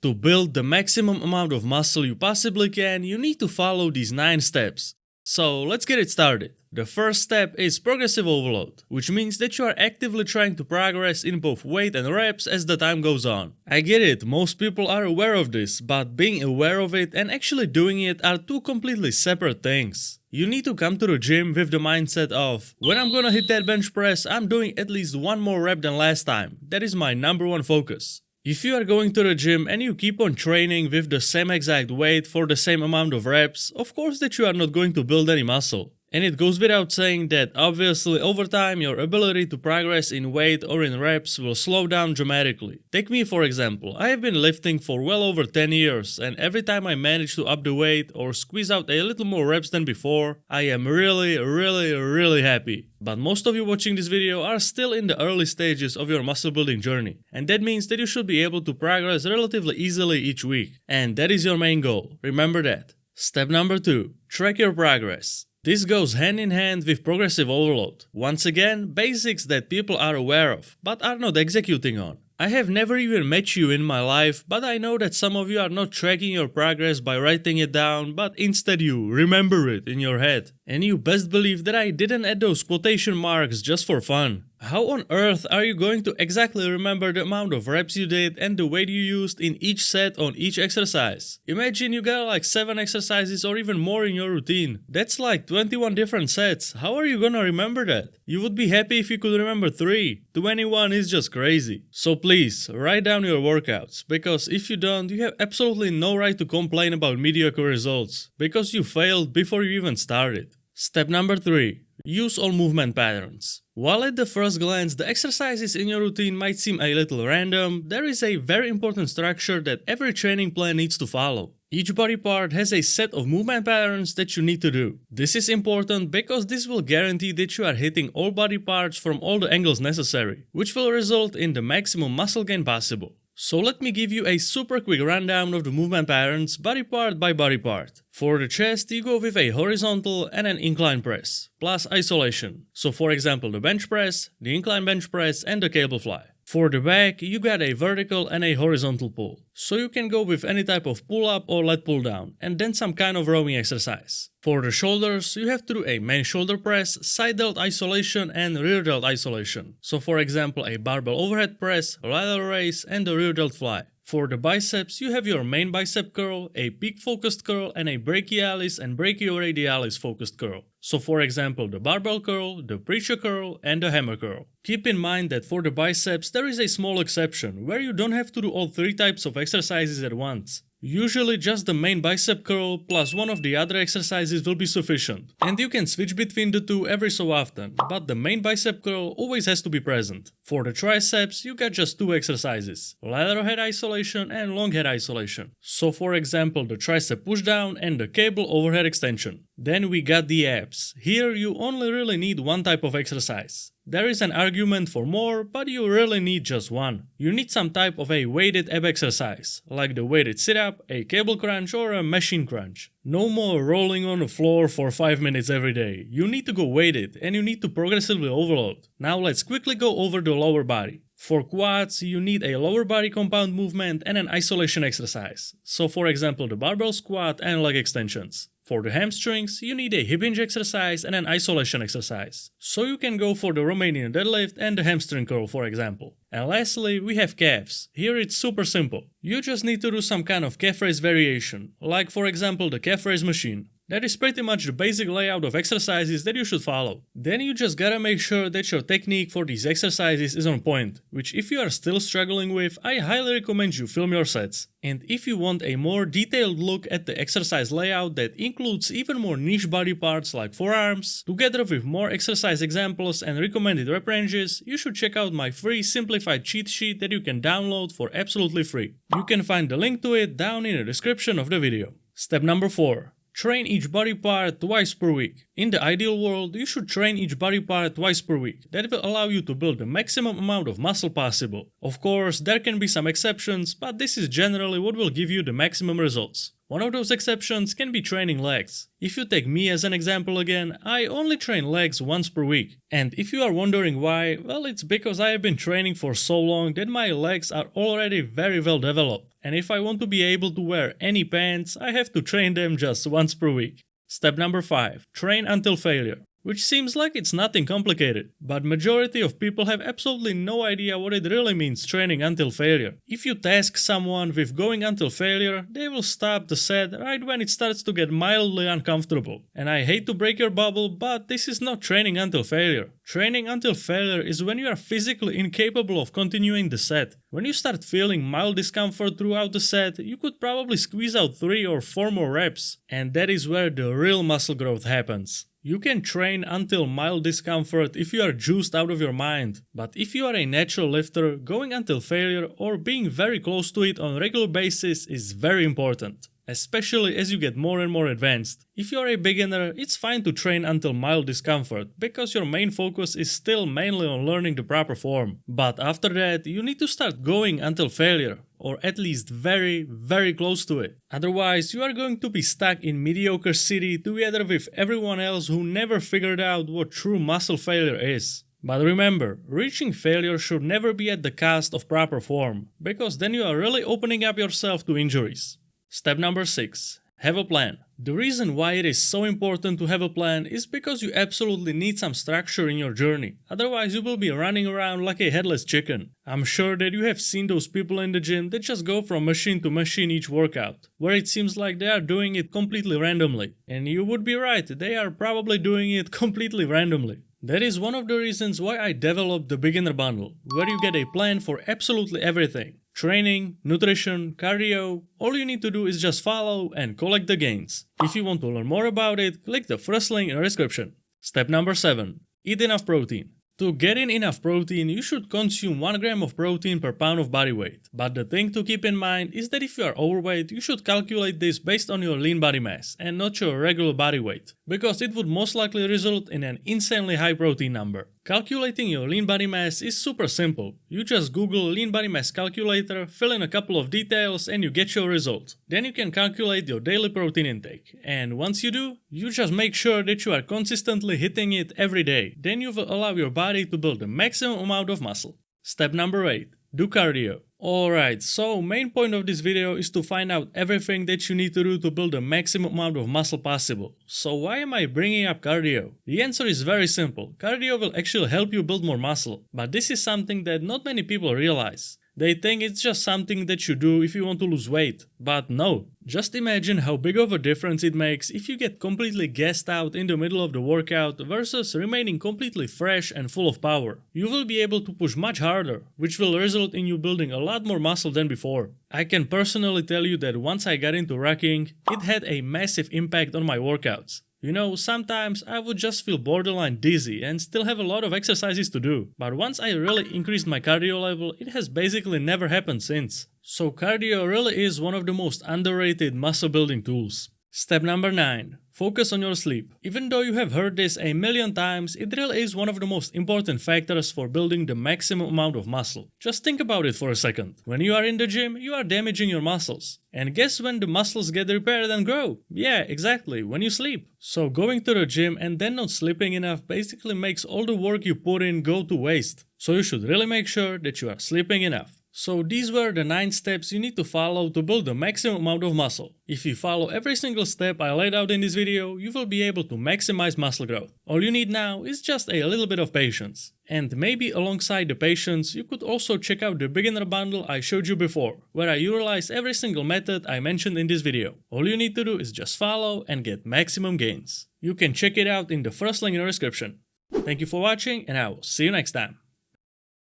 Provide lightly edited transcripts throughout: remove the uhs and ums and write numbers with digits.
To build the maximum amount of muscle you possibly can, you need to follow these 9 steps. So let's get it started. The first step is progressive overload, which means that you are actively trying to progress in both weight and reps as the time goes on. I get it, most people are aware of this, but being aware of it and actually doing it are two completely separate things. You need to come to the gym with the mindset of, when I'm gonna hit that bench press, I'm doing at least one more rep than last time. That is my number one focus. If you are going to the gym and you keep on training with the same exact weight for the same amount of reps, of course that you are not going to build any muscle. And it goes without saying that obviously over time your ability to progress in weight or in reps will slow down dramatically. Take me for example, I have been lifting for well over 10 years and every time I manage to up the weight or squeeze out a little more reps than before, I am really happy. But most of you watching this video are still in the early stages of your muscle building journey, and that means that you should be able to progress relatively easily each week. And that is your main goal, remember that. Step number 2. Track your progress. This goes hand in hand with progressive overload. Once again, basics that people are aware of, but are not executing on. I have never even met you in my life, but I know that some of you are not tracking your progress by writing it down, but instead you remember it in your head. And you best believe that I didn't add those quotation marks just for fun. How on earth are you going to exactly remember the amount of reps you did and the weight you used in each set on each exercise? Imagine you got like 7 exercises or even more in your routine. That's like 21 different sets. How are you gonna remember that? You would be happy if you could remember 3. 21 is just crazy. So please, write down your workouts, because if you don't, you have absolutely no right to complain about mediocre results, because you failed before you even started. Step number 3. Use all movement patterns. While at the first glance the exercises in your routine might seem a little random, there is a very important structure that every training plan needs to follow. Each body part has a set of movement patterns that you need to do. This is important because this will guarantee that you are hitting all body parts from all the angles necessary, which will result in the maximum muscle gain possible. So let me give you a super quick rundown of the movement patterns body part by body part. For the chest, you go with a horizontal and an incline press, plus isolation. So for example the bench press, the incline bench press and the cable fly. For the back, you got a vertical and a horizontal pull. So you can go with any type of pull up or lat pull down, and then some kind of rowing exercise. For the shoulders, you have to do a main shoulder press, side delt isolation and rear delt isolation. So for example a barbell overhead press, lateral raise and the rear delt fly. For the biceps, you have your main bicep curl, a peak focused curl and a brachialis and brachioradialis focused curl. So for example the barbell curl, the preacher curl and the hammer curl. Keep in mind that for the biceps there is a small exception where you don't have to do all 3 types of exercises at once. Usually just the main bicep curl plus one of the other exercises will be sufficient, and you can switch between the two every so often, but the main bicep curl always has to be present. For the triceps you got just 2 exercises, lateral head isolation and long head isolation. So for example the tricep push down and the cable overhead extension. Then we got the abs. Here you only really need one type of exercise. There is an argument for more, but you really need just one. You need some type of a weighted ab exercise, like the weighted sit-up, a cable crunch or a machine crunch. No more rolling on the floor for 5 minutes every day. You need to go weighted and you need to progressively overload. Now let's quickly go over the lower body. For quads, you need a lower body compound movement and an isolation exercise. So for example the barbell squat and leg extensions. For the hamstrings, you need a hip hinge exercise and an isolation exercise. So you can go for the Romanian deadlift and the hamstring curl for example. And lastly, we have calves. Here it's super simple. You just need to do some kind of calf raise variation, like for example the calf raise machine. That is pretty much the basic layout of exercises that you should follow. Then you just gotta make sure that your technique for these exercises is on point, which if you are still struggling with, I highly recommend you film your sets. And if you want a more detailed look at the exercise layout that includes even more niche body parts like forearms, together with more exercise examples and recommended rep ranges, you should check out my free simplified cheat sheet that you can download for absolutely free. You can find the link to it down in the description of the video. Step number 4. Train each body part twice per week. In the ideal world, you should train each body part twice per week. That will allow you to build the maximum amount of muscle possible. Of course, there can be some exceptions, but this is generally what will give you the maximum results. One of those exceptions can be training legs. If you take me as an example again, I only train legs once per week. And if you are wondering why, well, it's because I have been training for so long that my legs are already very well developed. and if I want to be able to wear any pants, I have to train them just once per week. Step number 5. Train until failure. Which seems like it's nothing complicated, but majority of people have absolutely no idea what it really means training until failure. If you task someone with going until failure, they will stop the set right when it starts to get mildly uncomfortable. And I hate to break your bubble, but this is not training until failure. Training until failure is when you are physically incapable of continuing the set. When you start feeling mild discomfort throughout the set, you could probably squeeze out 3 or 4 more reps, and that is where the real muscle growth happens. You can train until mild discomfort if you are juiced out of your mind, but if you are a natural lifter, going until failure or being very close to it on a regular basis is very important, especially as you get more and more advanced. If you are a beginner, it's fine to train until mild discomfort, because your main focus is still mainly on learning the proper form. But after that, you need to start going until failure, or at least very, very close to it. Otherwise, you are going to be stuck in mediocre city together with everyone else who never figured out what true muscle failure is. But remember, reaching failure should never be at the cost of proper form, because then you are really opening up yourself to injuries. Step number 6. Have a plan. The reason why it is so important to have a plan is because you absolutely need some structure in your journey, otherwise you will be running around like a headless chicken. I'm sure that you have seen those people in the gym that just go from machine to machine each workout, where it seems like they are doing it completely randomly. And you would be right, they are probably doing it completely randomly. That is one of the reasons why I developed the beginner bundle, where you get a plan for absolutely everything. Training, nutrition, cardio, all you need to do is just follow and collect the gains. If you want to learn more about it, click the first link in the description. Step number 7. Eat enough protein. To get in enough protein, you should consume 1 gram of protein per pound of body weight. But the thing to keep in mind is that if you are overweight, you should calculate this based on your lean body mass and not your regular body weight, because it would most likely result in an insanely high protein number. Calculating your lean body mass is super simple. You just Google lean body mass calculator, fill in a couple of details and you get your result. Then you can calculate your daily protein intake. And once you do, you just make sure that you are consistently hitting it every day. Then you will allow your body to build the maximum amount of muscle. Step number 8. Do cardio. Alright, so main point of this video is to find out everything that you need to do to build the maximum amount of muscle possible. So why am I bringing up cardio? The answer is very simple. Cardio will actually help you build more muscle. But this is something that not many people realize. They think it's just something that you do if you want to lose weight. But no. Just imagine how big of a difference it makes if you get completely gassed out in the middle of the workout versus remaining completely fresh and full of power. You will be able to push much harder, which will result in you building a lot more muscle than before. I can personally tell you that once I got into rocking, it had a massive impact on my workouts. You know, sometimes I would just feel borderline dizzy and still have a lot of exercises to do. But once I really increased my cardio level, it has basically never happened since. So cardio really is one of the most underrated muscle building tools. Step number 9. Focus on your sleep. Even though you have heard this a million times, it really is one of the most important factors for building the maximum amount of muscle. Just think about it for a second. When you are in the gym, you are damaging your muscles. And guess when the muscles get repaired and grow? Yeah, exactly, when you sleep. So going to the gym and then not sleeping enough basically makes all the work you put in go to waste. So you should really make sure that you are sleeping enough. So these were the 9 steps you need to follow to build the maximum amount of muscle. If you follow every single step I laid out in this video, you will be able to maximize muscle growth. All you need now is just a little bit of patience. And maybe alongside the patience, you could also check out the beginner bundle I showed you before, where I utilize every single method I mentioned in this video. All you need to do is just follow and get maximum gains. You can check it out in the first link in the description. Thank you for watching and I will see you next time.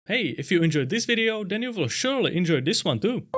Hey, if you enjoyed this video, then you will surely enjoy this one too.